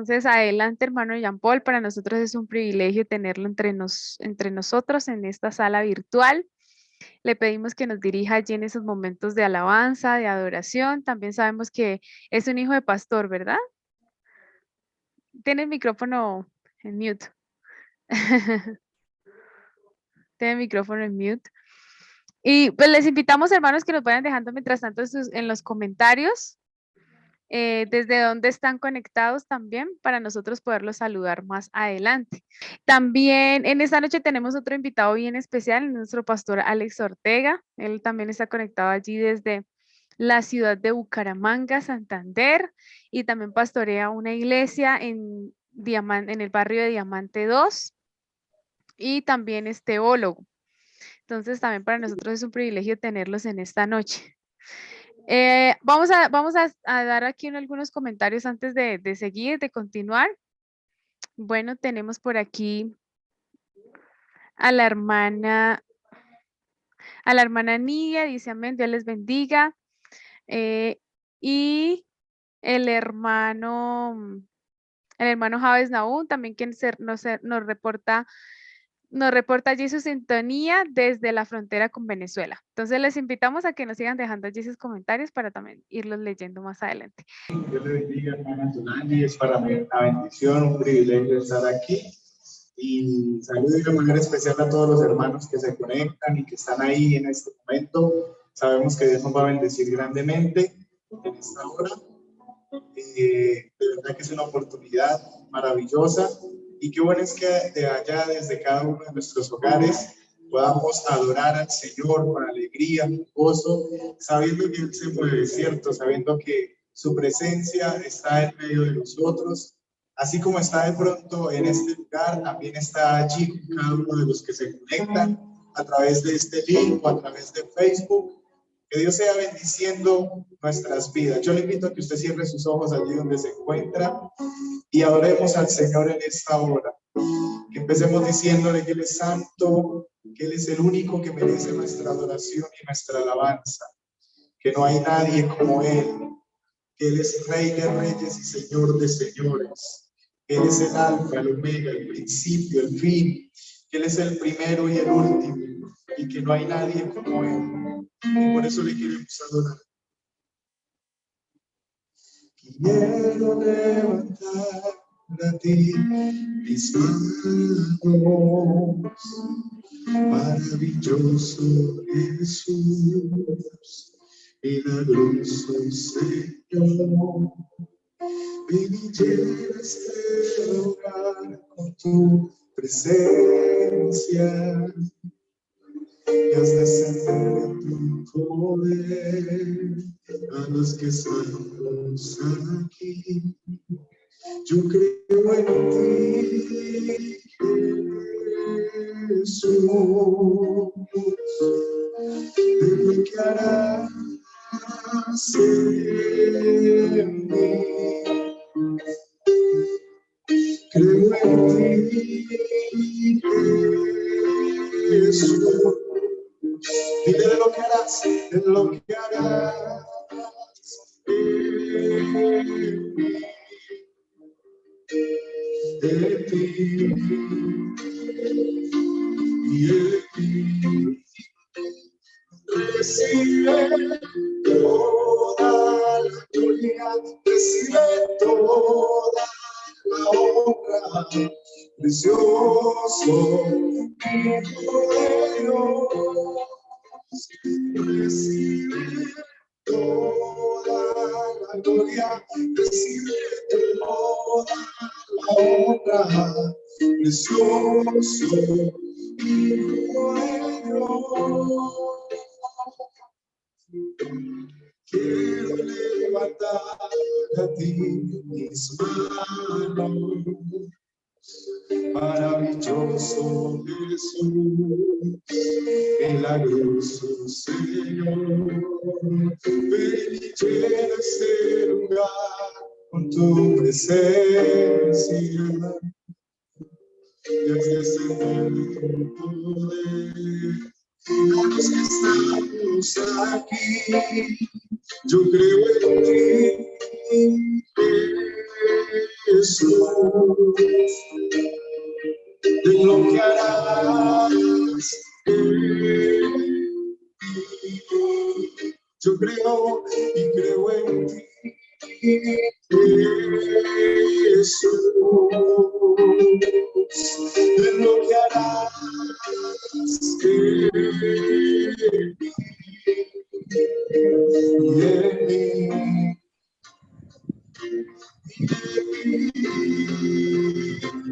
Entonces, adelante, hermano Jean Paul. Para nosotros es un privilegio tenerlo entre nosotros en esta sala virtual. Le pedimos que nos dirija allí en esos momentos de alabanza, de adoración. También sabemos que es un hijo de pastor, ¿verdad? Tiene el micrófono en mute. Tiene el micrófono en mute. Y pues les invitamos, hermanos, que nos vayan dejando mientras tanto en los comentarios desde dónde están conectados también para nosotros poderlos saludar más adelante. También en esta noche tenemos otro invitado bien especial, nuestro pastor Alex Ortega. Él también está conectado allí desde la ciudad de Bucaramanga, Santander, y también pastorea una iglesia en el barrio de Diamante 2 y también es teólogo. Entonces también para nosotros es un privilegio tenerlos en esta noche. Vamos a dar aquí algunos comentarios antes de seguir, de continuar. Bueno, tenemos por aquí a la hermana Nidia, dice amén, Dios les bendiga. Y el hermano Javes Nahum, también quien nos reporta allí su sintonía desde la frontera con Venezuela. Entonces les invitamos a que nos sigan dejando allí sus comentarios para también irlos leyendo más adelante. Dios le bendiga, hermana Zulani. Es para mí una bendición, un privilegio estar aquí. Y saludo de manera especial a todos los hermanos que se conectan y que están ahí en este momento. Sabemos que Dios nos va a bendecir grandemente en esta hora. De verdad que es una oportunidad maravillosa y qué bueno es que de allá, desde cada uno de nuestros hogares, podamos adorar al Señor con alegría, con gozo, sabiendo que Él se mueve, ¿cierto? Sabiendo que su presencia está en medio de nosotros. Así como está de pronto en este lugar, también está allí con cada uno de los que se conectan a través de este link o a través de Facebook. Que Dios sea bendiciendo nuestras vidas. Yo le invito a que usted cierre sus ojos allí donde se encuentra y adoremos al Señor en esta hora. Que empecemos diciéndole que Él es santo, que Él es el único que merece nuestra adoración y nuestra alabanza. Que no hay nadie como Él. Que Él es Rey de reyes y Señor de señores. Que Él es el alfa, el omega, el principio, el fin. Que Él es el primero y el último. Y que no hay nadie como Él. Y por eso le queremos adorar. Quiero levantar a ti mis manos, maravilloso Jesús, milagroso Señor. Ven y llena este lugar con tu presencia. Y haz descender tu poder a los que estamos aquí. Yo creo en ti, Jesús, de lo que harás en mí. Creo en ti, Jesús. Dile de lo que harás, de lo que harás de ti y de ti. Recibe toda la gloria, recibe toda la honra, precioso Hijo de Dios. Recibe toda la gloria, recibe toda la honra, precioso Hijo de Dios. Quiero levantar a ti mis manos, maravilloso Jesús, milagroso Señor. Ven y llena este lugar con tu presencia. Y haz descender tu poder a los que estamos aquí. Yo creo en ti, de lo que harás. Yo creo y creo en ti, Jesús, de lo que harás en mí.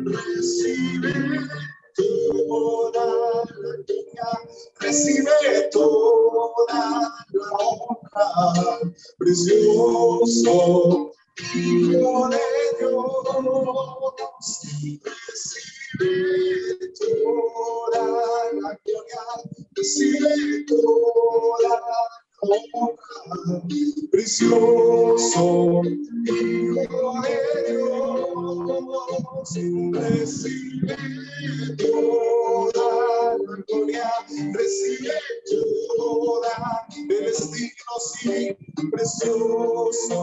Recibe toda la gloria, recibe toda la honra, precioso Hijo de Dios, recibe toda la gloria, recibe toda la honra, precioso Hijo de Dios, recibe toda la gloria, recibe toda, eres digno, sí, precioso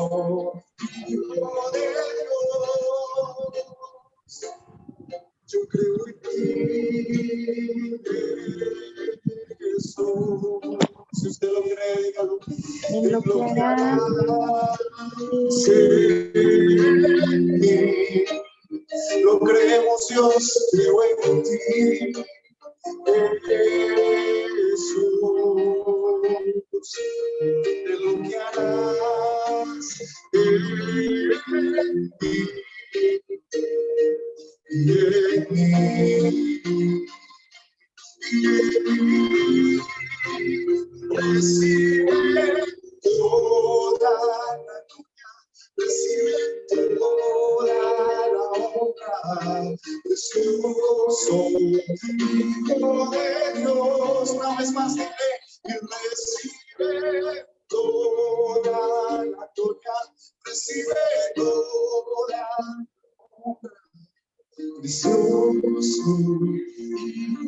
Hijo de Dios. Yo creo en ti, Jesús. Si usted lo cree, dígalo. En lo que harás en mí. Lo creemos, Dios, creo en ti, Jesús. De lo que harás en mí. Y en mí. Recibe toda la gloria, recibe toda la honra, precioso Hijo de Dios. Una vez más dile, y recibe toda la gloria, recibe toda la honra, precioso Hijo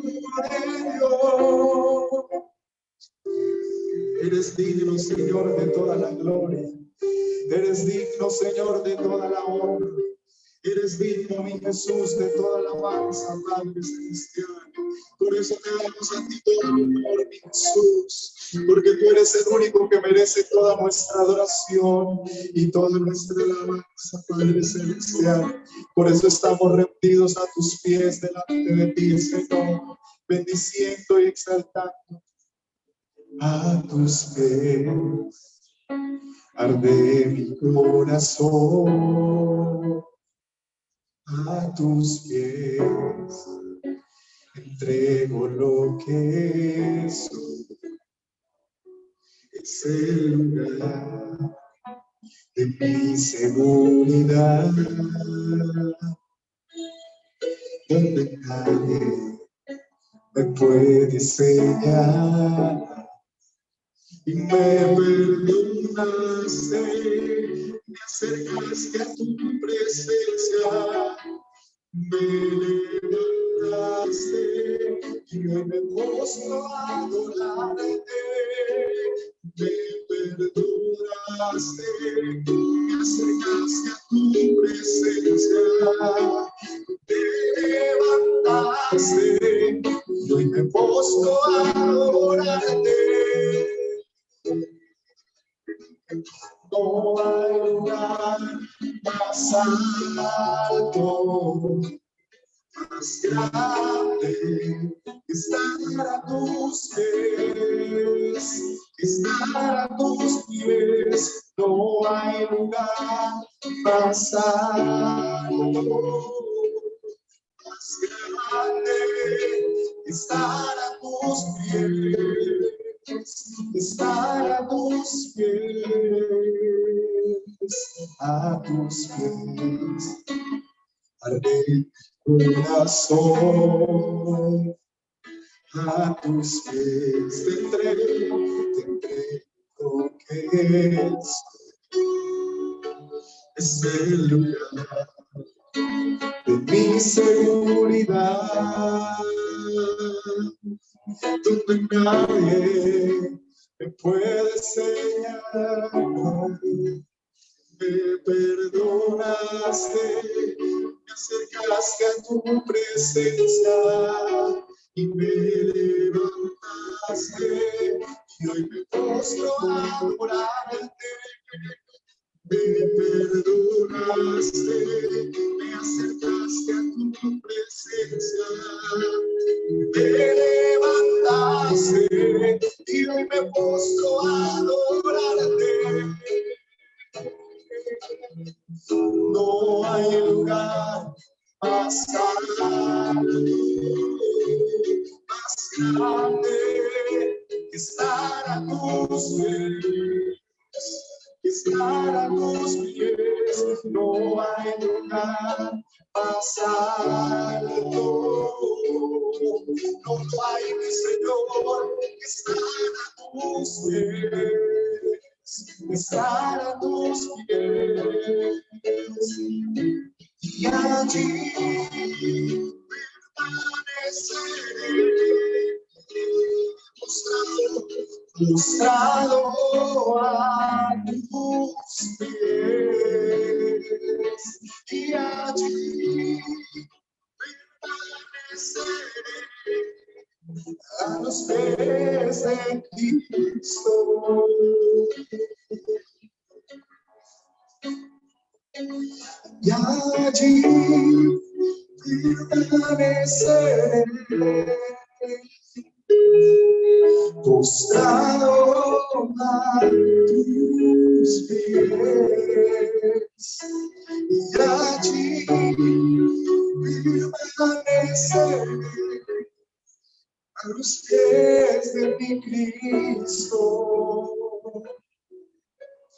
de Dios. Eres digno, Señor, de toda la gloria. Eres digno, Señor, de toda la honra. Eres digno, mi Jesús, de toda la alabanza, Padre celestial. Por eso te damos a ti todo el honor, mi Jesús. Porque tú eres el único que merece toda nuestra adoración y toda nuestra alabanza, Padre celestial. Por eso estamos rendidos a tus pies delante de ti, Señor, bendiciendo y exaltando. A tus pies arde mi corazón, a tus pies entrego lo que soy. Es el lugar de mi seguridad, donde nadie me puede señalar. Y me perdonaste, me acercaste a tu presencia, me levantaste y me postro a adorarte. Me perdonaste, me acercaste a tu presencia, me levantaste y hoy me postro a adorarte. No hay lugar más alto, más grande, que estar a tus pies, estar a tus pies. No hay lugar más alto, más grande, que estar a tus pies. Estar a tus pies, arde mi corazón, a tus pies te entrego que es el lugar de mi seguridad, donde nadie me puede señalar. me perdonaste, me acercaste a tu presencia y me levantaste, y hoy me postro a adorarte. Me perdonaste, me acercaste a tu presencia, me levantaste, y hoy me postro a adorarte. No hay lugar más grande que estar a tus pies. Estar a tus pies, no hay lugar más alto. No hay, mi Señor, estar a tus pies, estar a tus pies. Y allí permaneceré, postrado a tus pies, y allí permaneceré a los pies de Cristo. Y allí permaneceré, postrado a tus pies, y allí permaneceré a los pies de mi Cristo.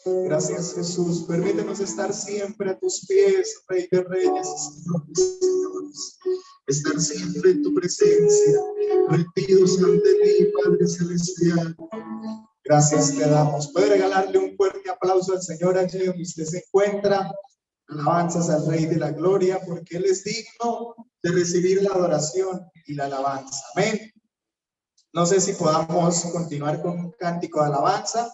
Gracias, Jesús. Permítenos estar siempre a tus pies, Rey de Reyes y Señor de Señores. Estar siempre en tu presencia, rendidos ante ti, Padre Celestial. Gracias te damos. Puede regalarle un fuerte aplauso al Señor allí donde usted se encuentra. Alabanzas al Rey de la Gloria, porque Él es digno de recibir la adoración y la alabanza. Amén. No sé si podamos continuar con un cántico de alabanza.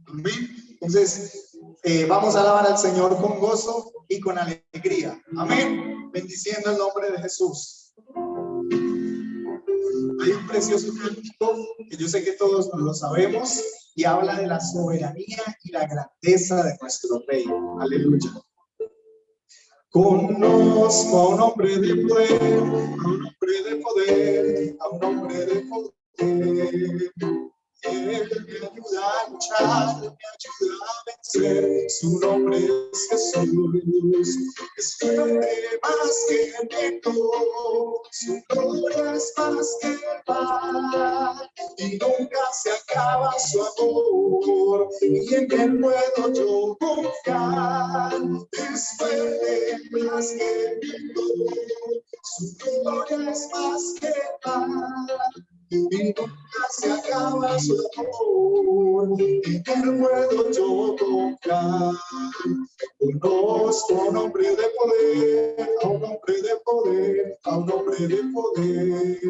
Amén. Entonces, vamos a alabar al Señor con gozo y con alegría. Amén. Bendiciendo el nombre de Jesús. Hay un precioso cántico que yo sé que todos lo sabemos y habla de la soberanía y la grandeza de nuestro Rey. Aleluya. Conozco a un hombre de poder, a un hombre de poder, a un hombre de poder. Él me ayuda a luchar, me ayuda a vencer. Su nombre es Jesús. Es fuerte más que el viento, su gloria es más que el mar, y nunca se acaba su amor, y en él puedo yo confiar. Es fuerte más que el viento, su gloria es más que el mar, y nunca se acaba su amor, en él puedo yo confiar. Conozco a un hombre de poder, a un hombre de poder, a un hombre de poder,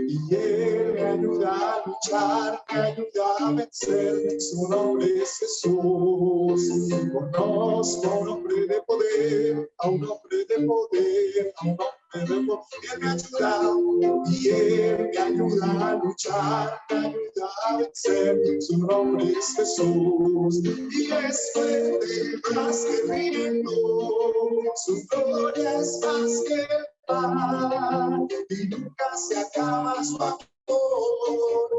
y él me ayuda a luchar, me ayuda a vencer. Su nombre es Jesús. Conozco a un hombre de poder, a un hombre de poder, a un hombre de poder. Él me ayuda, y él me ayuda a luchar, me ayuda a vencer. Su nombre es Jesús. Y es fuerte más que el viento, su gloria es más que el mar, y nunca se acaba su amor,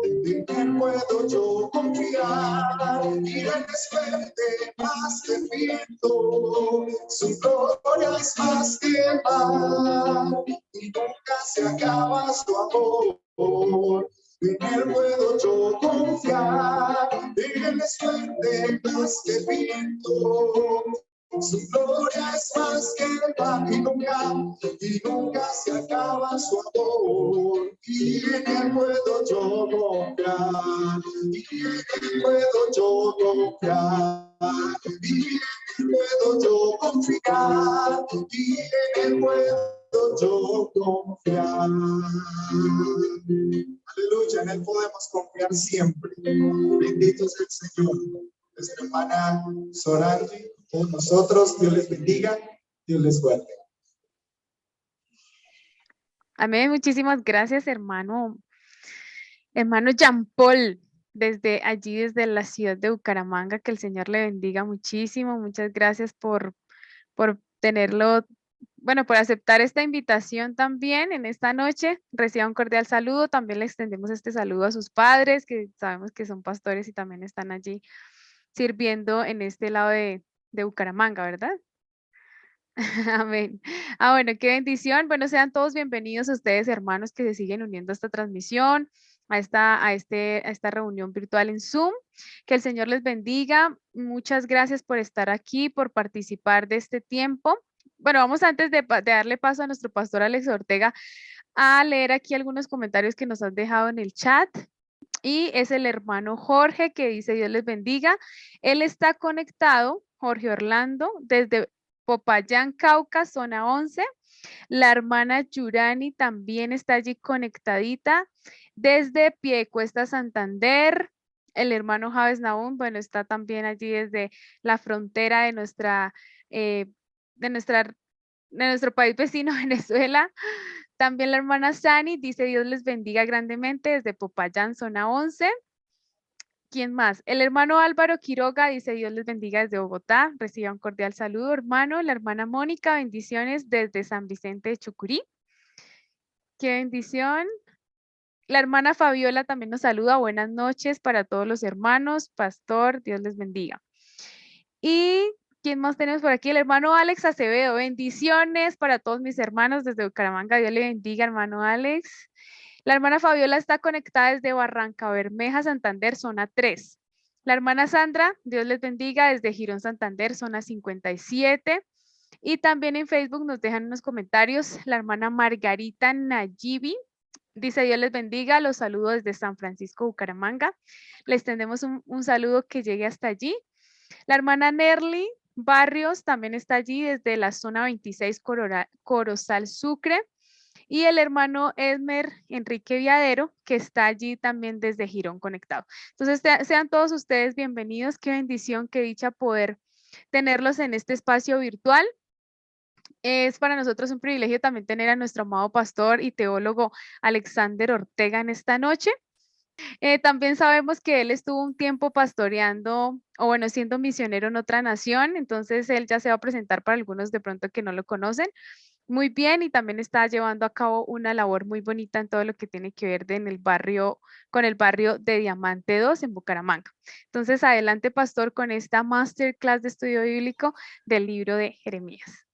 en él puedo yo confiar. Y él es fuerte más que el viento, su gloria es más que el mar, y nunca se acaba su amor, en él puedo yo confiar. Él es fuerte más que el viento, su gloria es más que el mar, y nunca se acaba su amor, y en él puedo yo confiar, y en él puedo yo confiar, y en él puedo yo confiar, y en él puedo yo confiar. Aleluya, en él podemos confiar siempre. Bendito sea el Señor. Nuestra hermana Sorangi todos nosotros. Dios les bendiga, Dios les guarde. Amén, muchísimas gracias, hermano Jean Paul, desde allí, desde la ciudad de Bucaramanga, que el Señor le bendiga muchísimo. Muchas gracias por tenerlo, bueno, por aceptar esta invitación también en esta noche. Reciba un cordial saludo. También le extendemos este saludo a sus padres, que sabemos que son pastores y también están allí sirviendo en este lado de Bucaramanga, ¿verdad? Amén. Bueno, qué bendición. Bueno, sean todos bienvenidos a ustedes, hermanos, que se siguen uniendo a esta transmisión, a esta reunión virtual en Zoom. Que el Señor les bendiga. Muchas gracias por estar aquí, por participar de este tiempo. Bueno, vamos antes de darle paso a nuestro pastor Alex Ortega a leer aquí algunos comentarios que nos han dejado en el chat. Y es el hermano Jorge que dice: Dios les bendiga. Él está conectado, Jorge Orlando, desde Popayán, Cauca, zona 11. La hermana Yurani también está allí conectadita desde Piedecuesta, Santander. El hermano Javes Nahum, bueno, está también allí desde la frontera eh, de nuestra, de nuestro país vecino, Venezuela. También la hermana Sani dice: Dios les bendiga grandemente desde Popayán, zona 11. ¿Quién más? El hermano Álvaro Quiroga dice: Dios les bendiga desde Bogotá. Reciba un cordial saludo, hermano. La hermana Mónica, bendiciones desde San Vicente de Chucurí. Qué bendición. La hermana Fabiola también nos saluda. Buenas noches para todos los hermanos. Pastor, Dios les bendiga. ¿Y quién más tenemos por aquí? El hermano Alex Acevedo. Bendiciones para todos mis hermanos desde Bucaramanga. Dios le bendiga, hermano Alex. La hermana Fabiola está conectada desde Barranca Bermeja, Santander, zona 3. La hermana Sandra, Dios les bendiga, desde Girón, Santander, zona 57. Y también en Facebook nos dejan unos comentarios. La hermana Margarita Nayibi dice: Dios les bendiga, los saludo desde San Francisco, Bucaramanga. Les tendemos un saludo que llegue hasta allí. La hermana Nerly Barrios también está allí desde la zona 26, Corozal, Sucre. Y el hermano Edmer Enrique Viadero, que está allí también desde Girón conectado. Entonces, sean todos ustedes bienvenidos. Qué bendición, qué dicha poder tenerlos en este espacio virtual. Es para nosotros un privilegio también tener a nuestro amado pastor y teólogo Alexander Ortega en esta noche. También sabemos que él estuvo un tiempo pastoreando, o bueno, siendo misionero en otra nación, entonces él ya se va a presentar para algunos de pronto que no lo conocen muy bien, y también está llevando a cabo una labor muy bonita en todo lo que tiene que ver con el barrio de Diamante 2 en Bucaramanga. Entonces, adelante, pastor, con esta masterclass de estudio bíblico del libro de Jeremías.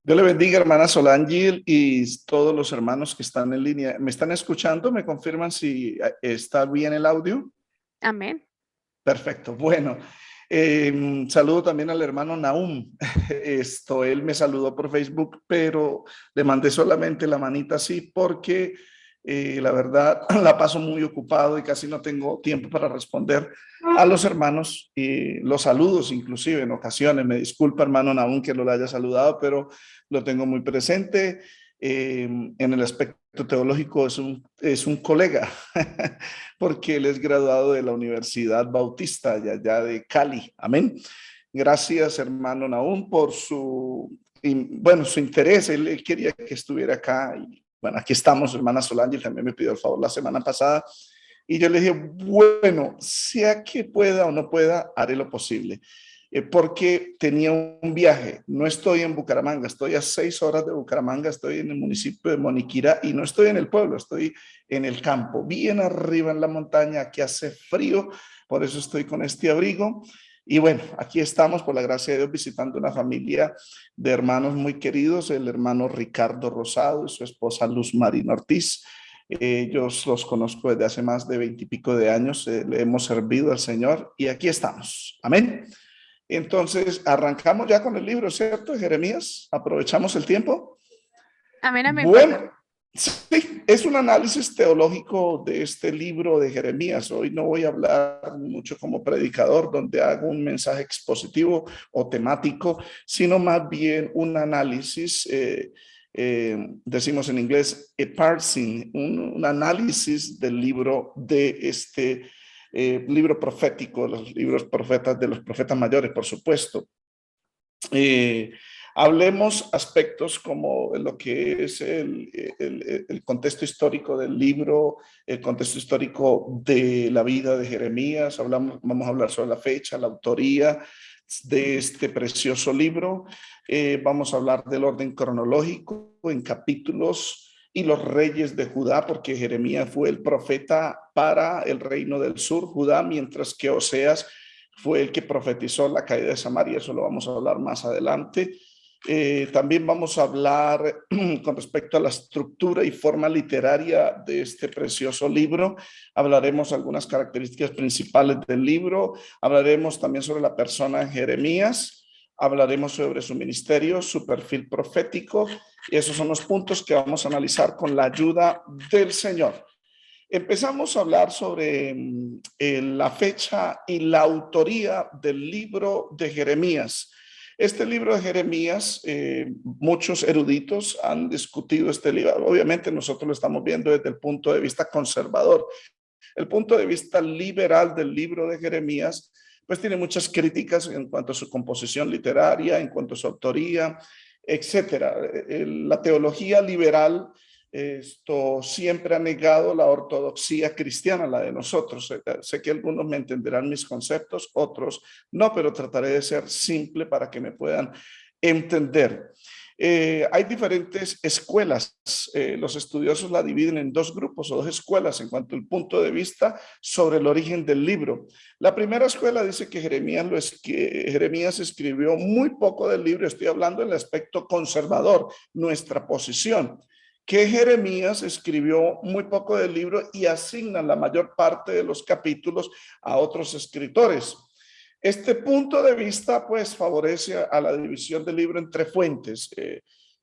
Dios le bendiga, hermana Solange, y todos los hermanos que están en línea. ¿Me están escuchando? ¿Me confirman si está bien el audio? Amén. Perfecto. Bueno, saludo también al hermano Nahum. Él me saludó por Facebook, pero le mandé solamente la manita así porque la verdad la paso muy ocupado y casi no tengo tiempo para responder a los hermanos y los saludos, inclusive en ocasiones. Me disculpa, hermano Nahum, que lo haya saludado, pero lo tengo muy presente. En el aspecto teológico es un colega, porque él es graduado de la Universidad Bautista de allá de Cali. Amén. Gracias, hermano Nahum, por su interés. Él quería que estuviera acá. Y bueno, aquí estamos, hermana Solange, también me pidió el favor la semana pasada. Y yo le dije: bueno, sea que pueda o no pueda, haré lo posible. Porque tenía un viaje. No estoy en Bucaramanga, estoy a 6 horas de Bucaramanga, estoy en el municipio de Moniquirá y no estoy en el pueblo, estoy en el campo, bien arriba en la montaña. Aquí hace frío, por eso estoy con este abrigo. Y bueno, aquí estamos, por la gracia de Dios, visitando una familia de hermanos muy queridos, el hermano Ricardo Rosado y su esposa Luz Marina Ortiz. Ellos los conozco desde hace más de 20 y pico de años, le hemos servido al Señor y aquí estamos. Amén. Entonces, arrancamos ya con el libro, ¿cierto? Jeremías, aprovechamos el tiempo. Amén, amén. Bueno, sí, es un análisis teológico de este libro de Jeremías. Hoy no voy a hablar mucho como predicador, donde hago un mensaje expositivo o temático, sino más bien un análisis, decimos en inglés, a parsing, un análisis del libro de este libro profético, los libros profetas de los profetas mayores, por supuesto. Hablemos aspectos como lo que es el contexto histórico del libro, el contexto histórico de la vida de Jeremías. Vamos a hablar sobre la fecha, la autoría de este precioso libro. Vamos a hablar del orden cronológico en capítulos y los reyes de Judá, porque Jeremías fue el profeta para el reino del sur, Judá, mientras que Oseas fue el que profetizó la caída de Samaria. Eso lo vamos a hablar más adelante. También vamos a hablar con respecto a la estructura y forma literaria de este precioso libro. Hablaremos algunas características principales del libro. Hablaremos también sobre la persona de Jeremías. Hablaremos sobre su ministerio, su perfil profético. Y esos son los puntos que vamos a analizar con la ayuda del Señor. Empezamos a hablar sobre la fecha y la autoría del libro de Jeremías. Este libro de Jeremías, muchos eruditos han discutido este libro. Obviamente nosotros lo estamos viendo desde el punto de vista conservador. El punto de vista liberal del libro de Jeremías, pues tiene muchas críticas en cuanto a su composición literaria, en cuanto a su autoría, etcétera. La teología liberal esto siempre ha negado la ortodoxia cristiana, la de nosotros. Sé que algunos me entenderán mis conceptos, otros no, pero trataré de ser simple para que me puedan entender. Hay diferentes escuelas. Los estudiosos la dividen en dos grupos o dos escuelas en cuanto al punto de vista sobre el origen del libro. La primera escuela dice que Jeremías escribió muy poco del libro. Estoy hablando del aspecto conservador, nuestra posición, que Jeremías escribió muy poco del libro y asignan la mayor parte de los capítulos a otros escritores. Este punto de vista pues favorece a la división del libro entre fuentes.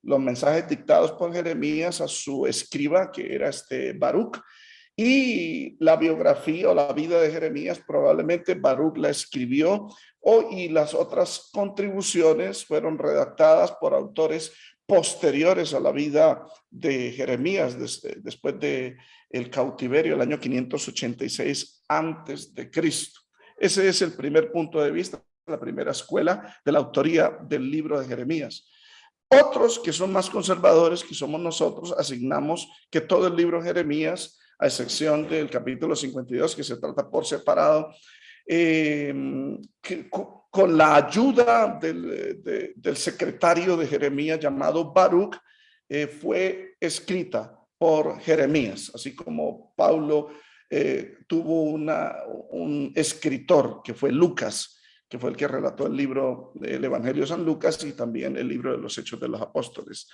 Los mensajes dictados por Jeremías a su escriba, que era Baruch, y la biografía o la vida de Jeremías, probablemente Baruch la escribió, y las otras contribuciones fueron redactadas por autores posteriores a la vida de Jeremías, después del cautiverio, el año 586 antes de Cristo. Ese es el primer punto de vista, la primera escuela de la autoría del libro de Jeremías. Otros que son más conservadores, que somos nosotros, asignamos que todo el libro de Jeremías, a excepción del capítulo 52, que se trata por separado, con la ayuda del secretario de Jeremías llamado Baruch, fue escrita por Jeremías, así como Pablo tuvo un escritor que fue Lucas, que fue el que relató el libro del Evangelio de San Lucas y también el libro de los Hechos de los Apóstoles.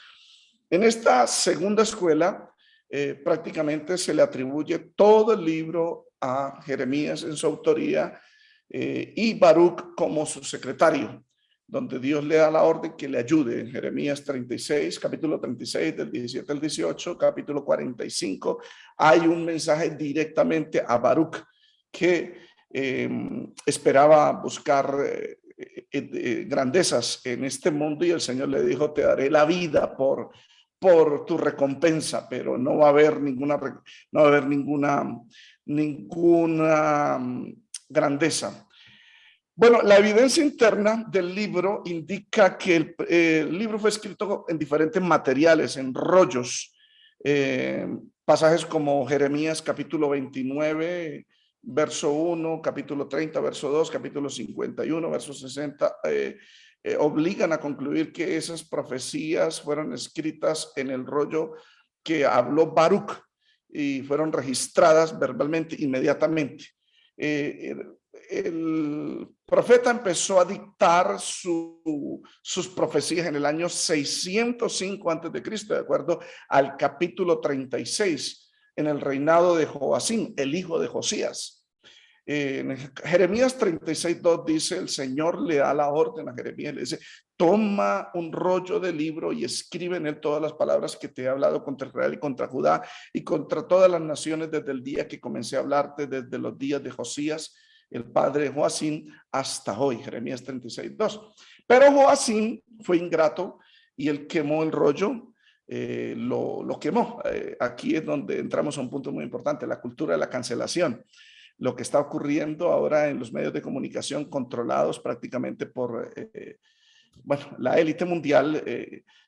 En esta segunda escuela, prácticamente se le atribuye todo el libro a Jeremías en su autoría y Baruch como su secretario, donde Dios le da la orden que le ayude. En Jeremías 36, capítulo 36, del 17 al 18, capítulo 45, hay un mensaje directamente a Baruch que esperaba buscar grandezas en este mundo y el Señor le dijo: te daré la vida por tu recompensa, pero no va a haber ninguna grandeza. Bueno, la evidencia interna del libro indica que el libro fue escrito en diferentes materiales, en rollos, pasajes como Jeremías capítulo 29, verso 1, capítulo 30, verso 2, capítulo 51, verso 60, obligan a concluir que esas profecías fueron escritas en el rollo que habló Baruch y fueron registradas verbalmente inmediatamente. El profeta empezó a dictar sus profecías en el año 605 antes de Cristo, de acuerdo al capítulo 36, en el reinado de Joacim, el hijo de Josías. En Jeremías 36:2 dice: el Señor le da la orden a Jeremías, le dice: toma un rollo de libro y escribe en él todas las palabras que te he hablado contra Israel y contra Judá y contra todas las naciones desde el día que comencé a hablarte, desde los días de Josías, el padre de Joacim, hasta hoy. Jeremías 36:2. Pero Joacim fue ingrato y él quemó el rollo, lo quemó. Aquí es donde entramos a un punto muy importante: la cultura de la cancelación. Lo que está ocurriendo ahora en los medios de comunicación controlados prácticamente por bueno, la élite mundial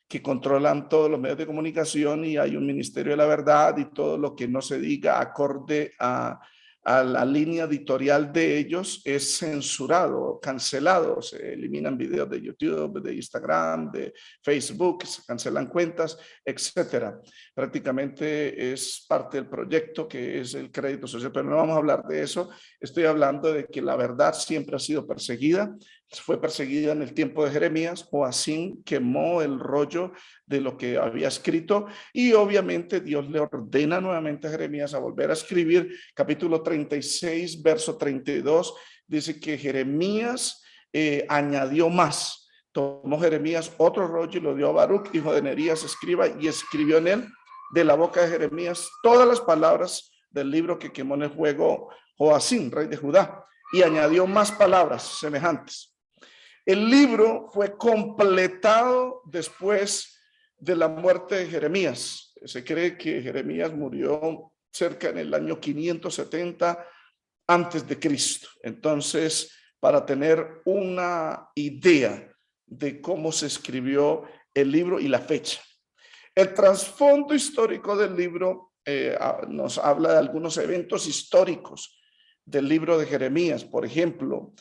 que controlan todos los medios de comunicación, y hay un ministerio de la verdad, y todo lo que no se diga acorde a la línea editorial de ellos es censurado, cancelado. Se eliminan videos de YouTube, de Instagram, de Facebook, se cancelan cuentas, etcétera. Prácticamente es parte del proyecto que es el crédito social, pero no vamos a hablar de eso. Estoy hablando de que la verdad siempre ha sido perseguida. Fue perseguida en el tiempo de Jeremías. Joacim quemó el rollo de lo que había escrito, y obviamente Dios le ordena nuevamente a Jeremías a volver a escribir. Capítulo 36, verso 32, dice que Jeremías añadió más. Tomó Jeremías otro rollo y lo dio a Baruch, hijo de Nerías, escriba, y escribió en él, de la boca de Jeremías, todas las palabras del libro que quemó en el fuego Joacim, rey de Judá, y añadió más palabras semejantes. El libro fue completado después de la muerte de Jeremías. Se cree que Jeremías murió cerca en el año 570 antes de Cristo. Entonces, para tener una idea de cómo se escribió el libro y la fecha. El trasfondo histórico del libro nos habla de algunos eventos históricos del libro de Jeremías. Por ejemplo,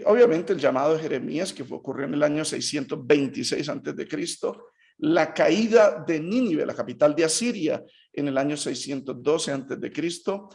obviamente el llamado de Jeremías, que ocurrió en el año 626 antes de Cristo, la caída de Nínive, la capital de Asiria, en el año 612 antes de Cristo.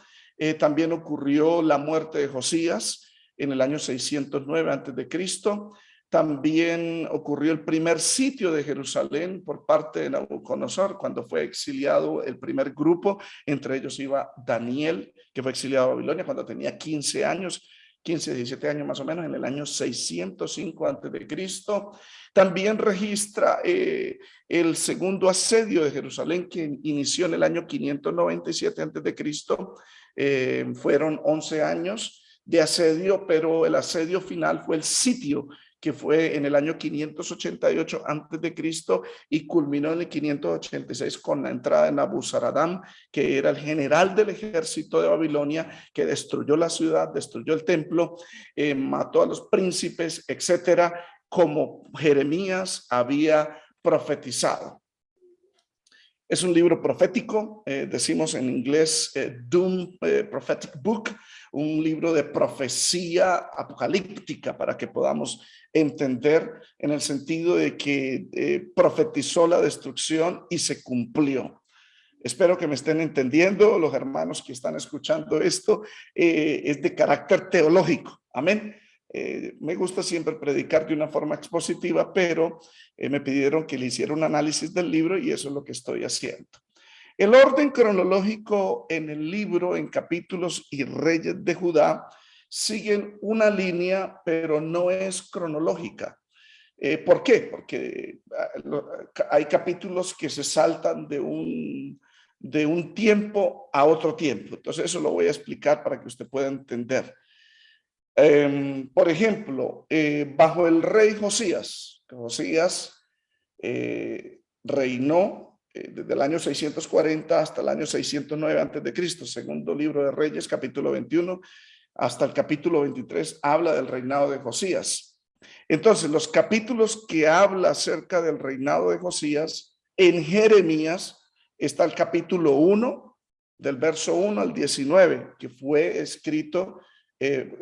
También ocurrió la muerte de Josías en el año 609 antes de Cristo. También ocurrió el primer sitio de Jerusalén por parte de Nabucodonosor, cuando fue exiliado el primer grupo. Entre ellos iba Daniel, que fue exiliado a Babilonia cuando tenía 15 años. 15, 17 años más o menos, en el año 605 antes de Cristo. También registra el segundo asedio de Jerusalén, que inició en el año 597 antes de Cristo. Fueron 11 años de asedio, pero el asedio final fue el sitio, que fue en el año 588 antes de Cristo, y culminó en el 586 con la entrada de Nabuzaradán, que era el general del ejército de Babilonia, que destruyó la ciudad, destruyó el templo, mató a los príncipes, etcétera, como Jeremías había profetizado. Es un libro profético, decimos en inglés Doom Prophetic Book, un libro de profecía apocalíptica, para que podamos entender, en el sentido de que profetizó la destrucción y se cumplió. Espero que me estén entendiendo los hermanos que están escuchando esto. Es de carácter teológico, amén. Me gusta siempre predicar de una forma expositiva, pero me pidieron que le hiciera un análisis del libro, y eso es lo que estoy haciendo. El orden cronológico en el libro, en capítulos y reyes de Judá, siguen una línea, pero no es cronológica. ¿Por qué? Porque hay capítulos que se saltan de un tiempo a otro tiempo. Entonces eso lo voy a explicar para que usted pueda entender. Por ejemplo, bajo el rey Josías reinó desde el año 640 hasta el año 609 antes de Cristo. Segundo libro de Reyes, capítulo 21 hasta el capítulo 23 habla del reinado de Josías. Entonces, los capítulos que habla acerca del reinado de Josías en Jeremías, está el capítulo 1 del verso 1 al 19, que fue escrito,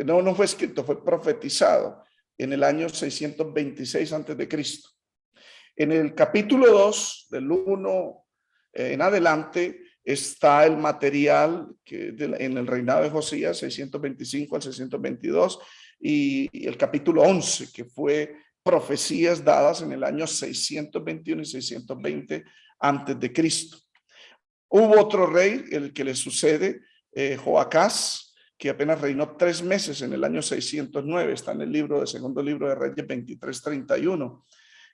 no fue escrito, fue profetizado en el año 626 antes de Cristo. En el capítulo 2, del 1 en adelante, está el material que en el reinado de Josías, 625 al 622, y el capítulo 11, que fue profecías dadas en el año 621 y 620 antes de Cristo. Hubo otro rey, el que le sucede, Joacás, que apenas reinó 3 meses en el año 609, está en el libro de segundo libro de Reyes 23:31.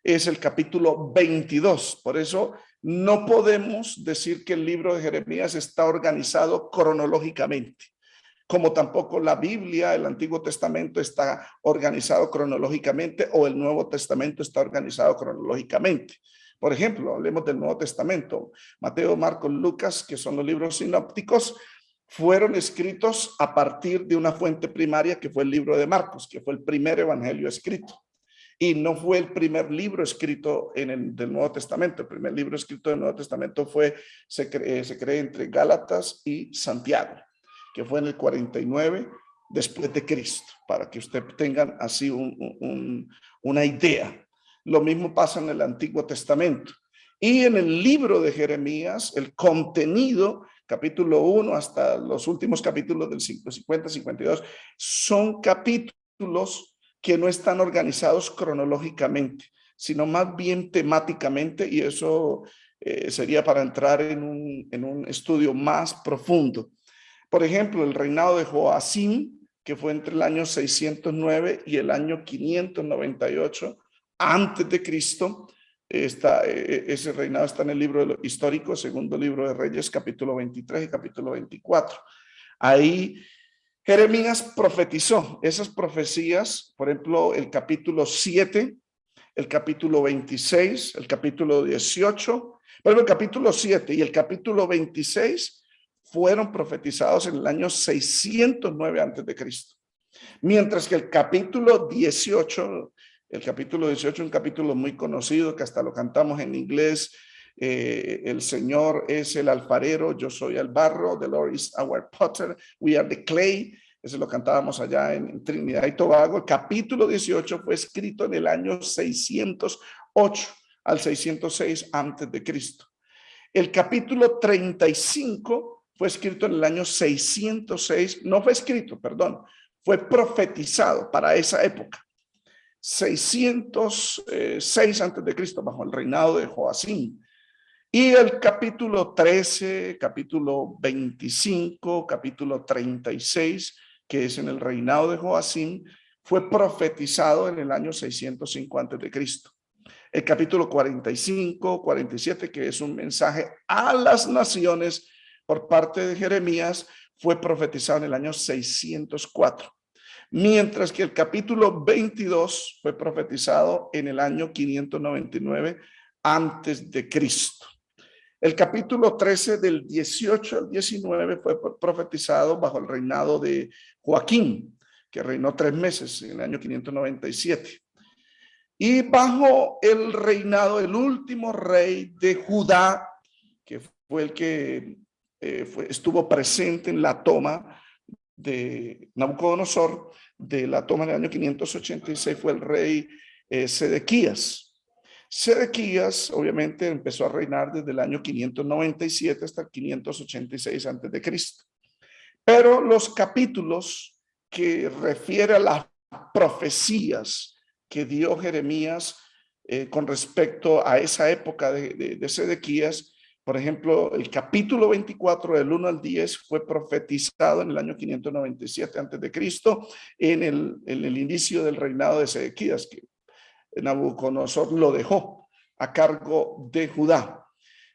Es el capítulo 22. Por eso no podemos decir que el libro de Jeremías está organizado cronológicamente, como tampoco la Biblia, el Antiguo Testamento, está organizado cronológicamente, o el Nuevo Testamento está organizado cronológicamente. Por ejemplo, hablemos del Nuevo Testamento. Mateo, Marcos, Lucas, que son los libros sinópticos, fueron escritos a partir de una fuente primaria, que fue el libro de Marcos, que fue el primer evangelio escrito. Y no fue el primer libro escrito del Nuevo Testamento. El primer libro escrito del Nuevo Testamento se cree entre Gálatas y Santiago, que fue en el 49 después de Cristo, para que usted tengan así una idea. Lo mismo pasa en el Antiguo Testamento. Y en el libro de Jeremías, el contenido, capítulo 1 hasta los últimos capítulos del 50, 52, son capítulos que no están organizados cronológicamente, sino más bien temáticamente, y eso sería para entrar en un estudio más profundo. Por ejemplo, el reinado de Joacim, que fue entre el año 609 y el año 598 antes de Cristo. Ese reinado está en el libro histórico, segundo libro de Reyes, capítulo 23 y capítulo 24. Ahí Jeremías profetizó esas profecías, por ejemplo, el capítulo 7, el capítulo 26, el capítulo 18, pero el capítulo 7 y el capítulo 26 fueron profetizados en el año 609 antes de Cristo. Mientras que el capítulo 18, un capítulo muy conocido que hasta lo cantamos en inglés, el Señor es el alfarero, yo soy el barro, the Lord is our potter, we are the clay. Eso lo cantábamos allá en Trinidad y Tobago. El capítulo 18 fue escrito en el año 608 al 606 antes de Cristo. El capítulo 35 fue escrito en el año 606, no fue escrito, perdón, fue profetizado para esa época. 606 antes de Cristo, bajo el reinado de Joacim. Y el capítulo 13, capítulo 25, capítulo 36, que es en el reinado de Joacim, fue profetizado en el año 605 antes de Cristo. El capítulo 45, 47, que es un mensaje a las naciones por parte de Jeremías, fue profetizado en el año 604. Mientras que el capítulo 22 fue profetizado en el año 599 antes de Cristo. El capítulo 13 del 18 al 19 fue profetizado bajo el reinado de Joaquín, que reinó 3 meses en el año 597. Y bajo el reinado del último rey de Judá, que fue el que estuvo presente en la toma de Nabucodonosor, de la toma del año 586, fue el rey Sedequías. Sedequías obviamente empezó a reinar desde el año 597 hasta el 586 antes de Cristo. Pero los capítulos que refiere a las profecías que dio Jeremías con respecto a esa época de Sedequías, por ejemplo, el capítulo 24 del 1 al 10 fue profetizado en el año 597 antes de Cristo, en el inicio del reinado de Sedequías, que Nabucodonosor lo dejó a cargo de Judá.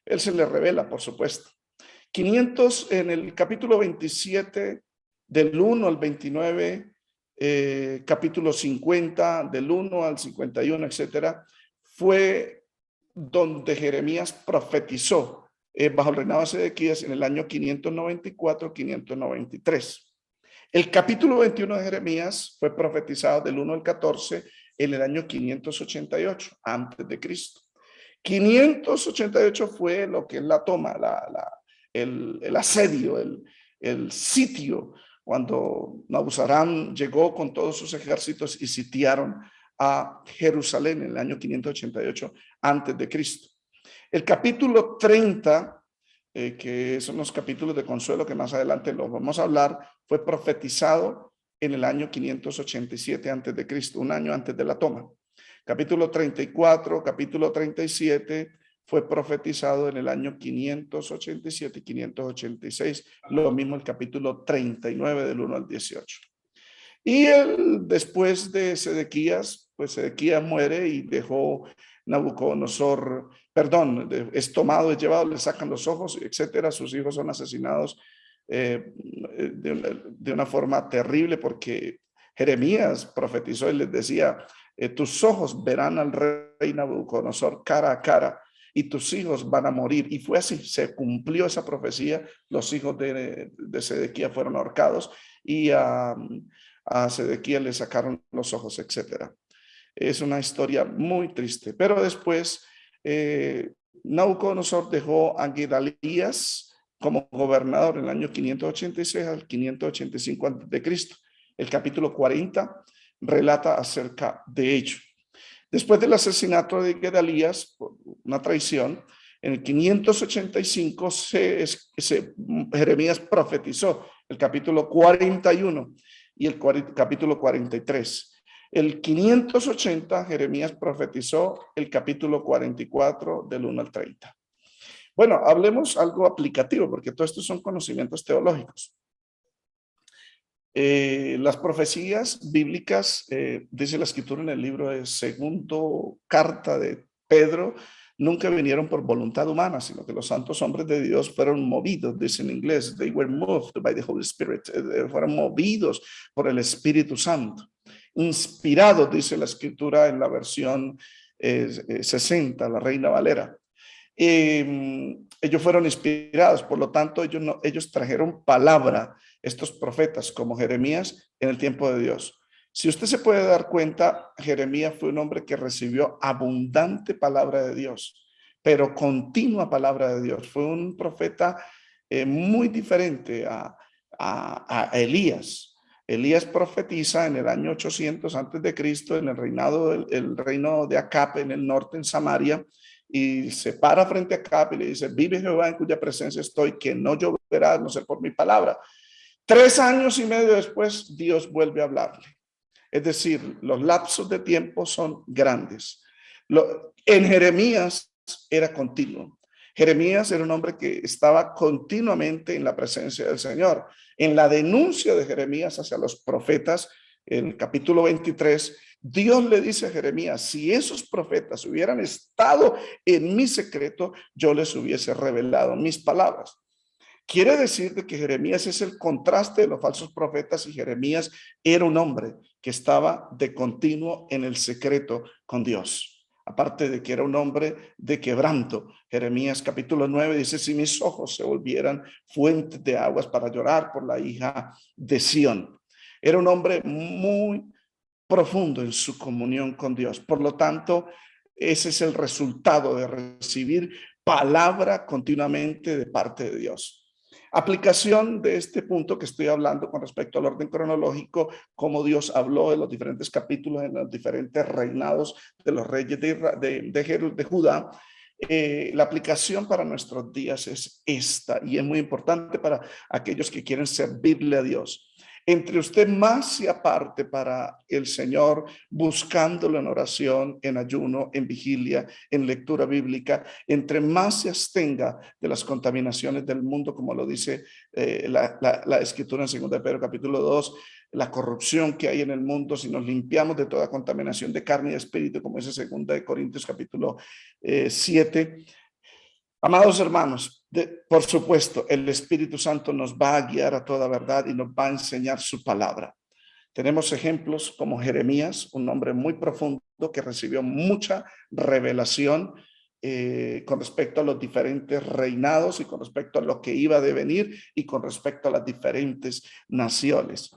Él se le revela, por supuesto. 500 en el capítulo 27 del 1 al 29, capítulo 50 del 1 al 51, etcétera, fue donde Jeremías profetizó bajo el reinado de Sedequías en el año 594-593. El capítulo 21 de Jeremías fue profetizado del 1 al 14 en el año 588 antes de Cristo. 588 fue lo que es la toma, el asedio, el sitio, cuando Nabuzaram llegó con todos sus ejércitos y sitiaron a Jerusalén en el año 588 antes de Cristo. El capítulo 30, que son los capítulos de consuelo que más adelante los vamos a hablar, fue profetizado en el año 587 antes de Cristo, un año antes de la toma. Capítulo 34, capítulo 37 fue profetizado en el año 587 y 586, lo mismo el capítulo 39 del 1 al 18. Y después de Sedequías, pues Sedequías muere y dejó Nabucodonosor, es tomado, es llevado, le sacan los ojos, etcétera. Sus hijos son asesinados de una forma terrible, porque Jeremías profetizó y les decía, tus ojos verán al rey Nabucodonosor cara a cara y tus hijos van a morir. Y fue así, se cumplió esa profecía. Los hijos de Sedequías fueron ahorcados y a Sedequías le sacaron los ojos, etcétera. Es una historia muy triste. Pero después Nabucodonosor dejó a Gedalías como gobernador en el año 586 al 585 a.C. El capítulo 40 relata acerca de ello. Después del asesinato de Gedalías, por una traición, en el 585 Jeremías profetizó el capítulo 41 y el capítulo 43. El 580 Jeremías profetizó el capítulo 44 del 1 al 30. Bueno, hablemos algo aplicativo, porque todo esto son conocimientos teológicos. Las profecías bíblicas, dice la escritura en el libro de segundo carta de Pedro, nunca vinieron por voluntad humana, sino que los santos hombres de Dios fueron movidos, dice en inglés, they were moved by the Holy Spirit, fueron movidos por el Espíritu Santo, inspirados, dice la escritura en la versión 60, la Reina Valera. Ellos fueron inspirados, por lo tanto ellos trajeron palabra, estos profetas como Jeremías en el tiempo de Dios. Si usted se puede dar cuenta, Jeremías fue un hombre que recibió abundante palabra de Dios, pero continua palabra de Dios. Fue un profeta muy diferente a Elías. Elías profetiza en el año 800 antes de Cristo, en el reinado el reino de Acab en el norte, en Samaria, y se para frente a Acab y le dice: vive Jehová en cuya presencia estoy, que no lloverá, no ser por mi palabra. 3 años y medio después, Dios vuelve a hablarle. Es decir, los lapsos de tiempo son grandes. En Jeremías era continuo. Jeremías era un hombre que estaba continuamente en la presencia del Señor. En la denuncia de Jeremías hacia los profetas, en el capítulo 23, Dios le dice a Jeremías: si esos profetas hubieran estado en mi secreto, yo les hubiese revelado mis palabras. Quiere decir de que Jeremías es el contraste de los falsos profetas, y Jeremías era un hombre que estaba de continuo en el secreto con Dios. Aparte de que era un hombre de quebranto. Jeremías capítulo 9 dice: si mis ojos se volvieran fuentes de aguas para llorar por la hija de Sión. Era un hombre muy profundo en su comunión con Dios. Por lo tanto, ese es el resultado de recibir palabra continuamente de parte de Dios. Aplicación de este punto que estoy hablando con respecto al orden cronológico, cómo Dios habló en los diferentes capítulos, en los diferentes reinados de los reyes de Judá. La aplicación para nuestros días es esta, y es muy importante para aquellos que quieren servirle a Dios. Entre usted más se aparte para el Señor, buscándolo en oración, en ayuno, en vigilia, en lectura bíblica, entre más se abstenga de las contaminaciones del mundo, como lo dice la escritura en 2 Pedro capítulo 2, la corrupción que hay en el mundo, si nos limpiamos de toda contaminación de carne y de espíritu, como dice 2 Corintios capítulo 7. Amados hermanos, por supuesto, el Espíritu Santo nos va a guiar a toda verdad y nos va a enseñar su palabra. Tenemos ejemplos como Jeremías, un hombre muy profundo que recibió mucha revelación con respecto a los diferentes reinados y con respecto a lo que iba a devenir y con respecto a las diferentes naciones.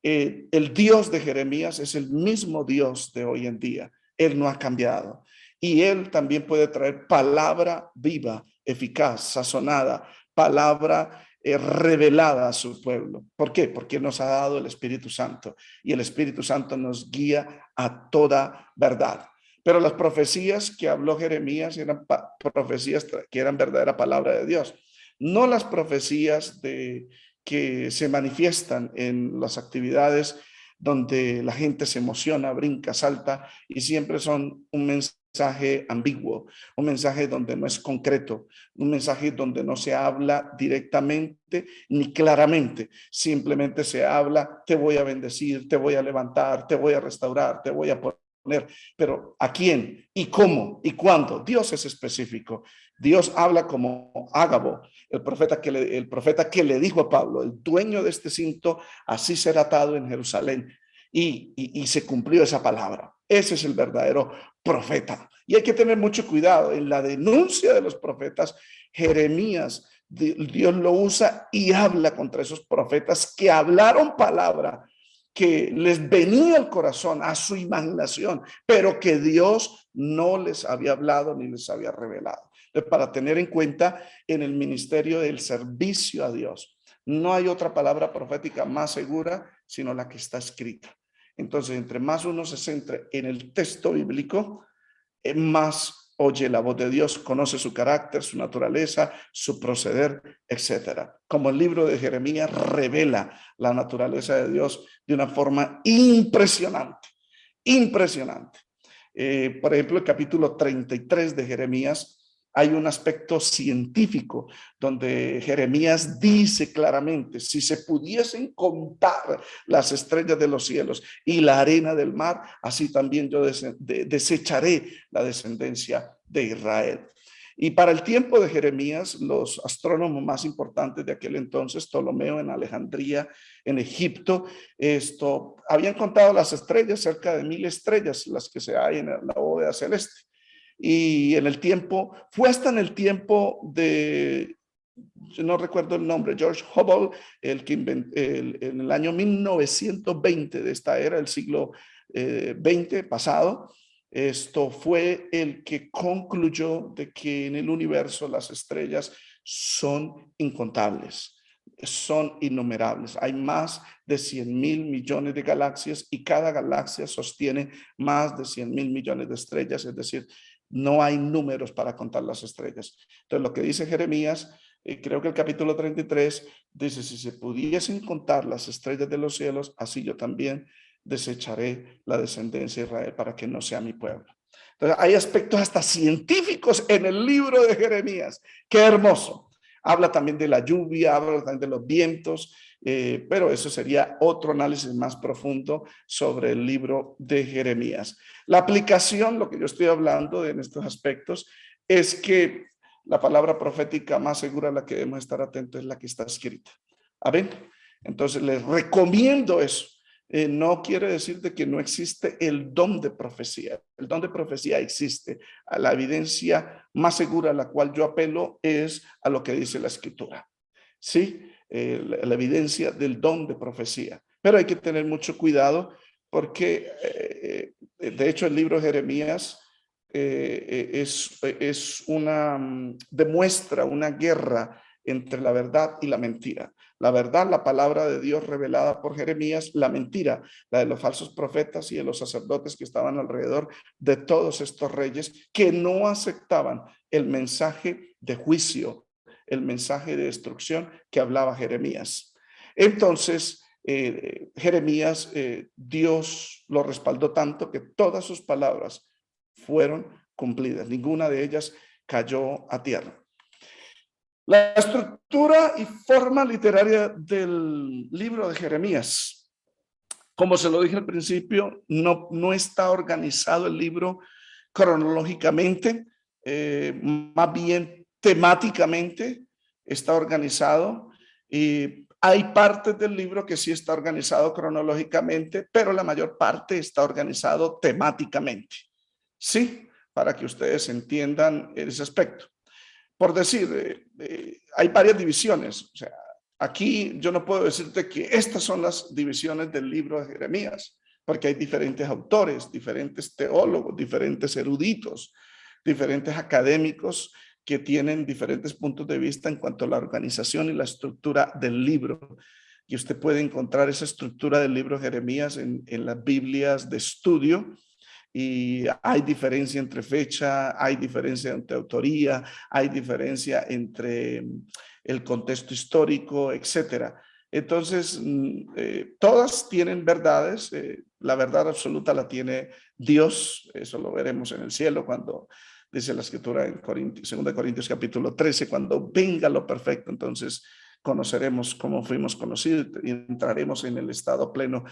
El Dios de Jeremías es el mismo Dios de hoy en día. Él no ha cambiado. Y Él también puede traer palabra viva, eficaz, sazonada, palabra revelada a su pueblo. ¿Por qué? Porque nos ha dado el Espíritu Santo, y el Espíritu Santo nos guía a toda verdad. Pero las profecías que habló Jeremías eran profecías que eran verdadera palabra de Dios, no las profecías que se manifiestan en las actividades donde la gente se emociona, brinca, salta, y siempre son un mensaje ambiguo, un mensaje donde no es concreto, un mensaje donde no se habla directamente ni claramente, simplemente se habla: te voy a bendecir, te voy a levantar, te voy a restaurar, te voy a poner. Pero ¿a quién? ¿Y cómo? ¿Y cuándo? Dios es específico. Dios habla como Ágabo, el profeta que le dijo a Pablo: el dueño de este cinto así será atado en Jerusalén. Y se cumplió esa palabra. Ese es el verdadero profeta. Y hay que tener mucho cuidado en la denuncia de los profetas. Jeremías, Dios lo usa y habla contra esos profetas que hablaron palabra que les venía al corazón, a su imaginación, pero que Dios no les había hablado ni les había revelado. Entonces, para tener en cuenta en el ministerio del servicio a Dios, no hay otra palabra profética más segura sino la que está escrita. Entonces, entre más uno se centre en el texto bíblico, más oye la voz de Dios, conoce su carácter, su naturaleza, su proceder, etcétera. Como el libro de Jeremías revela la naturaleza de Dios de una forma impresionante, impresionante. Por ejemplo, el capítulo 33 de Jeremías, hay un aspecto científico donde Jeremías dice claramente: si se pudiesen contar las estrellas de los cielos y la arena del mar, así también yo desecharé la descendencia de Israel. Y para el tiempo de Jeremías, los astrónomos más importantes de aquel entonces, Ptolomeo en Alejandría, en Egipto, habían contado las estrellas, cerca de 1000 estrellas, las que se hay en la bóveda celeste. Y en el tiempo, fue hasta en el tiempo de, yo no recuerdo el nombre, George Hubble, el que en el año 1920 de esta era, el siglo XX pasado, fue el que concluyó de que en el universo las estrellas son incontables, son innumerables. Hay más de 100.000 millones de galaxias y cada galaxia sostiene más de 100.000 millones de estrellas, es decir, no hay números para contar las estrellas. Entonces, lo que dice Jeremías, creo que el capítulo 33 dice: si se pudiesen contar las estrellas de los cielos, así yo también desecharé la descendencia de Israel para que no sea mi pueblo. Entonces, hay aspectos hasta científicos en el libro de Jeremías. ¡Qué hermoso! Habla también de la lluvia, habla también de los vientos, pero eso sería otro análisis más profundo sobre el libro de Jeremías. La aplicación, lo que yo estoy hablando en estos aspectos, es que la palabra profética más segura a la que debemos estar atentos es la que está escrita. ¿Amén? Entonces les recomiendo eso. No quiere decir de que no existe el don de profecía. El don de profecía existe. La evidencia más segura a la cual yo apelo es a lo que dice la Escritura. ¿Sí? La evidencia del don de profecía. Pero hay que tener mucho cuidado porque, de hecho, el libro de Jeremías demuestra una guerra entre la verdad y la mentira. La verdad, la palabra de Dios revelada por Jeremías; la mentira, la de los falsos profetas y de los sacerdotes que estaban alrededor de todos estos reyes que no aceptaban el mensaje de juicio, el mensaje de destrucción que hablaba Jeremías. Entonces, Jeremías, Dios lo respaldó tanto que todas sus palabras fueron cumplidas. Ninguna de ellas cayó a tierra. La estructura y forma literaria del libro de Jeremías, como se lo dije al principio, no está organizado el libro cronológicamente, más bien temáticamente está organizado. Y hay partes del libro que sí está organizado cronológicamente, pero la mayor parte está organizado temáticamente. Sí, para que ustedes entiendan ese aspecto. Por decir, hay varias divisiones. O sea, aquí yo no puedo decirte que estas son las divisiones del libro de Jeremías, porque hay diferentes autores, diferentes teólogos, diferentes eruditos, diferentes académicos que tienen diferentes puntos de vista en cuanto a la organización y la estructura del libro. Y usted puede encontrar esa estructura del libro de Jeremías en las Biblias de estudio. Y hay diferencia entre fecha, hay diferencia entre autoría, hay diferencia entre el contexto histórico, etcétera. Entonces, todas tienen verdades. La verdad absoluta la tiene Dios. Eso lo veremos en el cielo cuando dice la Escritura en 2 Corintios capítulo 13, cuando venga lo perfecto, entonces conoceremos cómo fuimos conocidos y entraremos en el estado pleno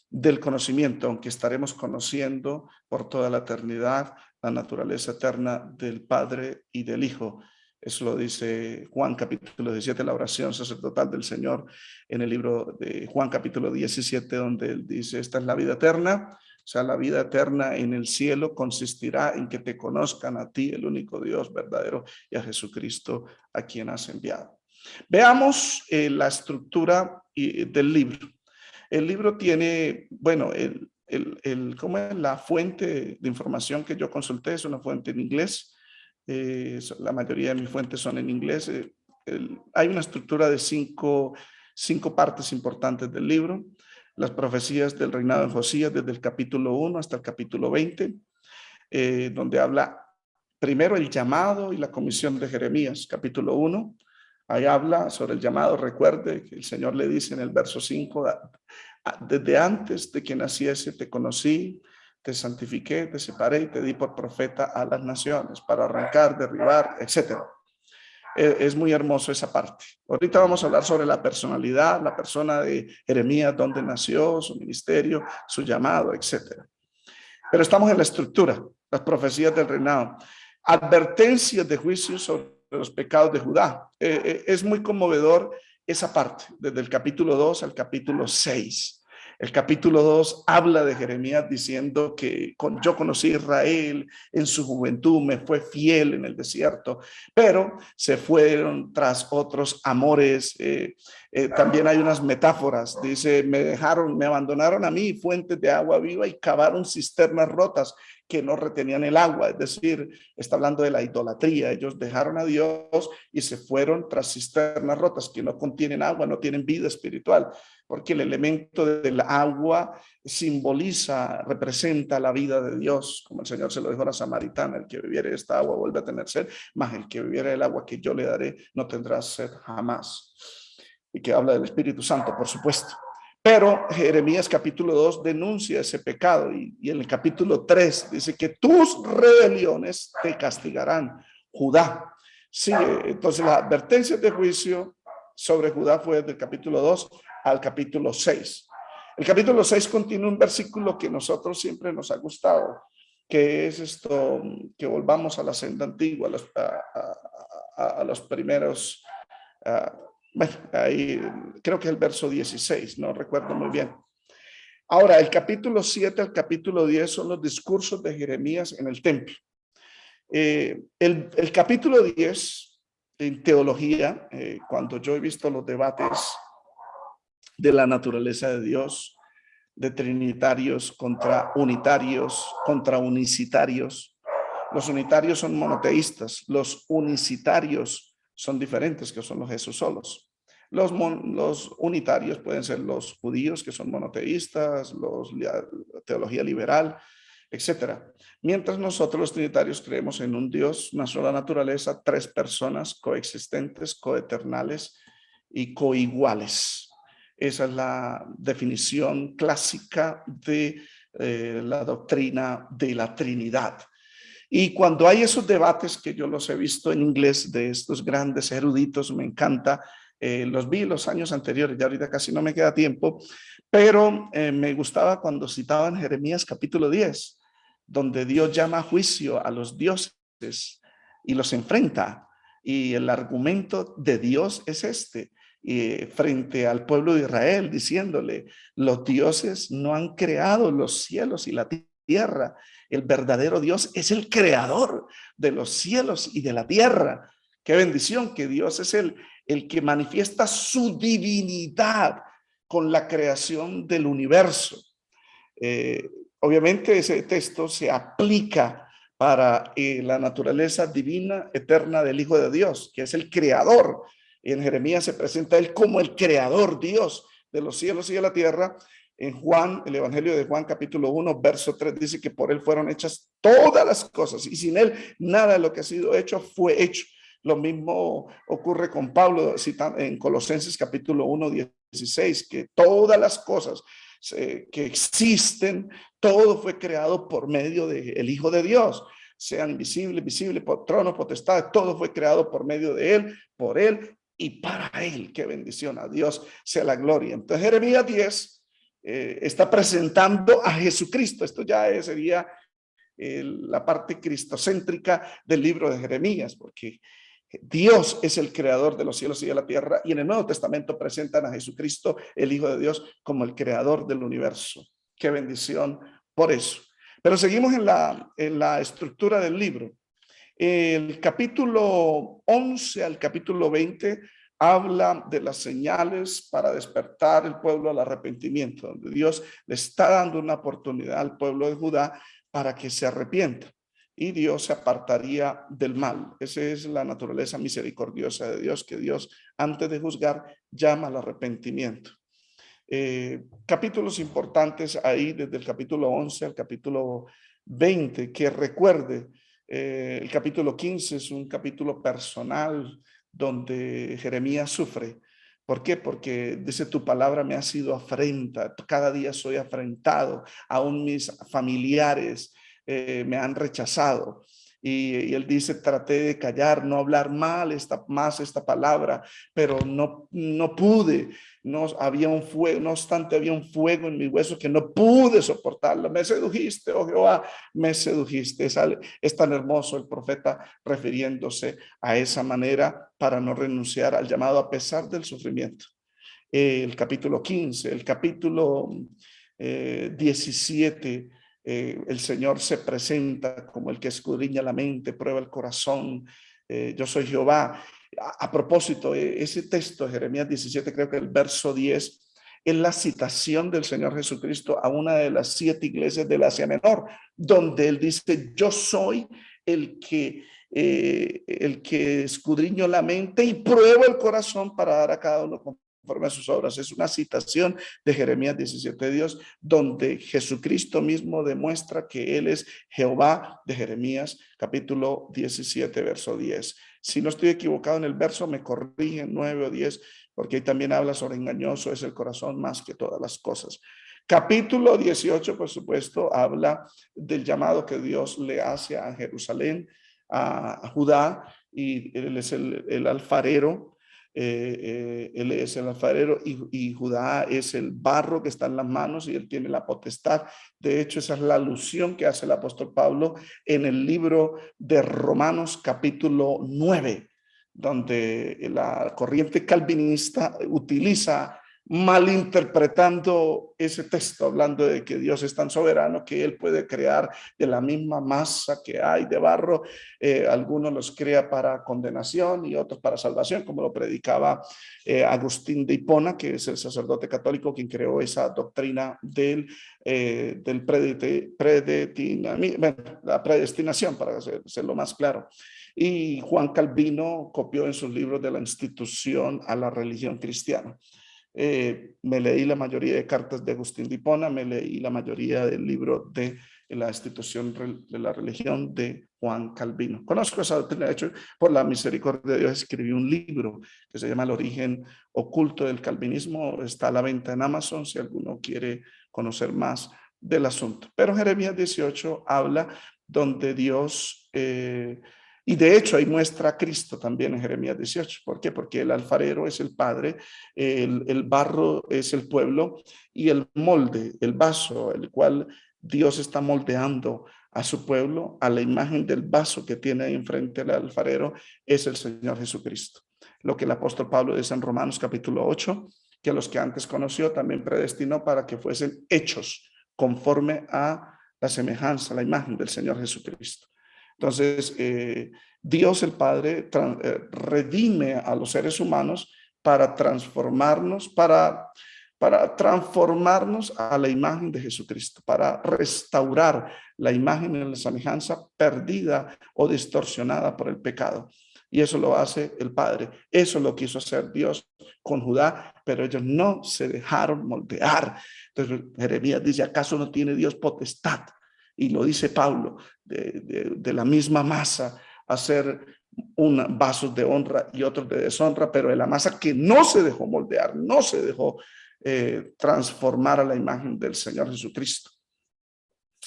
del conocimiento, aunque estaremos conociendo por toda la eternidad la naturaleza eterna del Padre y del Hijo. Eso lo dice Juan capítulo 17, la oración sacerdotal del Señor, en el libro de Juan capítulo 17, donde él dice: esta es la vida eterna. O sea, la vida eterna en el cielo consistirá en que te conozcan a ti, el único Dios verdadero, y a Jesucristo, a quien has enviado. Veamos la estructura del libro. El libro tiene, bueno, ¿cómo es? La fuente de información que yo consulté es una fuente en inglés. La mayoría de mis fuentes son en inglés. Hay una estructura de cinco partes importantes del libro. Las profecías del reinado de Josías desde el capítulo 1 hasta el capítulo 20, donde habla primero el llamado y la comisión de Jeremías, capítulo 1. Ahí habla sobre el llamado. Recuerde que el Señor le dice en el verso 5, desde antes de que naciese te conocí, te santifiqué, te separé y te di por profeta a las naciones para arrancar, derribar, etc. Es muy hermoso esa parte. Ahorita vamos a hablar sobre la personalidad, la persona de Jeremías, dónde nació, su ministerio, su llamado, etc. Pero estamos en la estructura, las profecías del reinado. Advertencias de juicio sobre los pecados de Judá. Es muy conmovedor esa parte, desde el capítulo 2 al capítulo 6. El capítulo 2 habla de Jeremías diciendo que yo conocí a Israel en su juventud, me fue fiel en el desierto, pero se fueron tras otros amores. También hay unas metáforas, dice, me abandonaron a mí fuentes de agua viva y cavaron cisternas rotas que no retenían el agua. Es decir, está hablando de la idolatría. Ellos dejaron a Dios y se fueron tras cisternas rotas que no contienen agua, no tienen vida espiritual, porque el elemento del agua simboliza, representa la vida de Dios, como el Señor se lo dijo a la samaritana: el que bebiere esta agua vuelve a tener sed, mas el que bebiere el agua que yo le daré no tendrá sed jamás. Y que habla del Espíritu Santo, por supuesto. Pero Jeremías capítulo 2 denuncia ese pecado y en el capítulo 3 dice que tus rebeliones te castigarán, Judá. Sí, entonces las advertencias de juicio sobre Judá fue del capítulo 2 al capítulo 6. El capítulo 6 contiene un versículo que a nosotros siempre nos ha gustado, que es esto, que volvamos a la senda antigua, a los primeros... bueno, ahí creo que es el verso 16, no recuerdo muy bien. Ahora, el capítulo 7 al capítulo 10 son los discursos de Jeremías en el templo. El capítulo 10 en teología, cuando yo he visto los debates de la naturaleza de Dios, de trinitarios contra unitarios, contra unicitarios. Los unitarios son monoteístas, los unicitarios son diferentes, que son los Jesús solos. Los unitarios pueden ser los judíos, que son monoteístas, la teología liberal, etcétera. Mientras nosotros los trinitarios creemos en un Dios, una sola naturaleza, tres personas coexistentes, coeternales y coiguales. Esa es la definición clásica de la doctrina de la Trinidad. Y cuando hay esos debates, que yo los he visto en inglés de estos grandes eruditos, me encanta. Los vi los años anteriores, ya ahorita casi no me queda tiempo, pero me gustaba cuando citaban Jeremías capítulo 10, donde Dios llama a juicio a los dioses y los enfrenta. Y el argumento de Dios es este, frente al pueblo de Israel, diciéndole: los dioses no han creado los cielos y la tierra. El verdadero Dios es el creador de los cielos y de la tierra. Qué bendición que Dios es el que manifiesta su divinidad con la creación del universo. Obviamente ese texto se aplica para la naturaleza divina eterna del Hijo de Dios, que es el creador. Y en Jeremías se presenta él como el creador Dios de los cielos y de la tierra. En Juan, el Evangelio de Juan capítulo 1, verso 3 dice que por él fueron hechas todas las cosas y sin él nada de lo que ha sido hecho fue hecho. Lo mismo ocurre con Pablo en Colosenses capítulo 1, 16, que todas las cosas que existen, todo fue creado por medio del Hijo de Dios, sean invisibles, visibles, tronos, potestades, todo fue creado por medio de él, por él y para él. Qué bendición, a Dios sea la gloria. Entonces Jeremías 10 está presentando a Jesucristo. Esto ya sería la parte cristocéntrica del libro de Jeremías, porque Dios es el creador de los cielos y de la tierra, y en el Nuevo Testamento presentan a Jesucristo, el Hijo de Dios, como el creador del universo. Qué bendición por eso. Pero seguimos en la estructura del libro. El capítulo 11 al capítulo 20 habla de las señales para despertar el pueblo al arrepentimiento, donde Dios le está dando una oportunidad al pueblo de Judá para que se arrepienta y Dios se apartaría del mal. Esa es la naturaleza misericordiosa de Dios, que Dios antes de juzgar llama al arrepentimiento. Capítulos importantes ahí desde el capítulo 11 al capítulo 20 que recuerde. El capítulo 15 es un capítulo personal donde Jeremías sufre. ¿Por qué? Porque dice, tu palabra me ha sido afrenta, cada día soy afrentado, aún mis familiares me han rechazado. Y él dice, traté de callar, no hablar más esta palabra, pero no pude. No había un fuego, no obstante había un fuego en mis huesos que no pude soportarlo. Me sedujiste, oh Jehová, me sedujiste. Es tan hermoso el profeta refiriéndose a esa manera para no renunciar al llamado a pesar del sufrimiento. El capítulo 15, el capítulo 17, el Señor se presenta como el que escudriña la mente, prueba el corazón. Yo soy Jehová. A propósito, ese texto de Jeremías 17, creo que el verso 10, es la citación del Señor Jesucristo a una de las 7 iglesias del Asia Menor, donde él dice, yo soy el que escudriño la mente y pruebo el corazón para dar a cada uno conforme a sus obras. Es una citación de Jeremías 17 de Dios, donde Jesucristo mismo demuestra que él es Jehová, de Jeremías capítulo 17, verso 10. Si no estoy equivocado en el verso, me corrigen 9 o 10, porque ahí también habla sobre engañoso es el corazón más que todas las cosas. Capítulo 18, por supuesto, habla del llamado que Dios le hace a Jerusalén, a Judá, y él es el alfarero. Él es el alfarero y Judá es el barro que está en las manos y él tiene la potestad. De hecho, esa es la alusión que hace el apóstol Pablo en el libro de Romanos capítulo 9, donde la corriente calvinista utiliza malinterpretando ese texto, hablando de que Dios es tan soberano que él puede crear de la misma masa que hay de barro. Algunos los crea para condenación y otros para salvación, como lo predicaba Agustín de Hipona, que es el sacerdote católico quien creó esa doctrina del la predestinación, para hacerlo más claro. Y Juan Calvino copió en sus libros de la institución a la religión cristiana. Me leí la mayoría de cartas de Agustín de Hipona, me leí la mayoría del libro de la institución de la religión de Juan Calvino. Conozco esa doctrina, de hecho, por la misericordia de Dios escribí un libro que se llama El origen oculto del calvinismo, está a la venta en Amazon si alguno quiere conocer más del asunto. Pero Jeremías 18 habla donde Dios... y de hecho ahí muestra a Cristo también en Jeremías 18. ¿Por qué? Porque el alfarero es el Padre, el barro es el pueblo y el molde, el vaso, el cual Dios está moldeando a su pueblo, a la imagen del vaso que tiene ahí enfrente el alfarero, es el Señor Jesucristo. Lo que el apóstol Pablo dice en Romanos capítulo 8, que a los que antes conoció también predestinó para que fuesen hechos conforme a la semejanza, la imagen del Señor Jesucristo. Entonces, Dios el Padre redime a los seres humanos para transformarnos, para transformarnos a la imagen de Jesucristo, para restaurar la imagen y la semejanza perdida o distorsionada por el pecado. Y eso lo hace el Padre. Eso lo quiso hacer Dios con Judá, pero ellos no se dejaron moldear. Entonces, Jeremías dice, ¿acaso no tiene Dios potestad? Y lo dice Pablo, de la misma masa, hacer vasos de honra y otros de deshonra, pero de la masa que no se dejó moldear, no se dejó transformar a la imagen del Señor Jesucristo.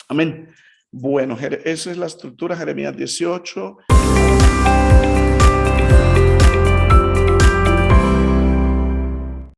Amén. Bueno, esa es la estructura, Jeremías 18.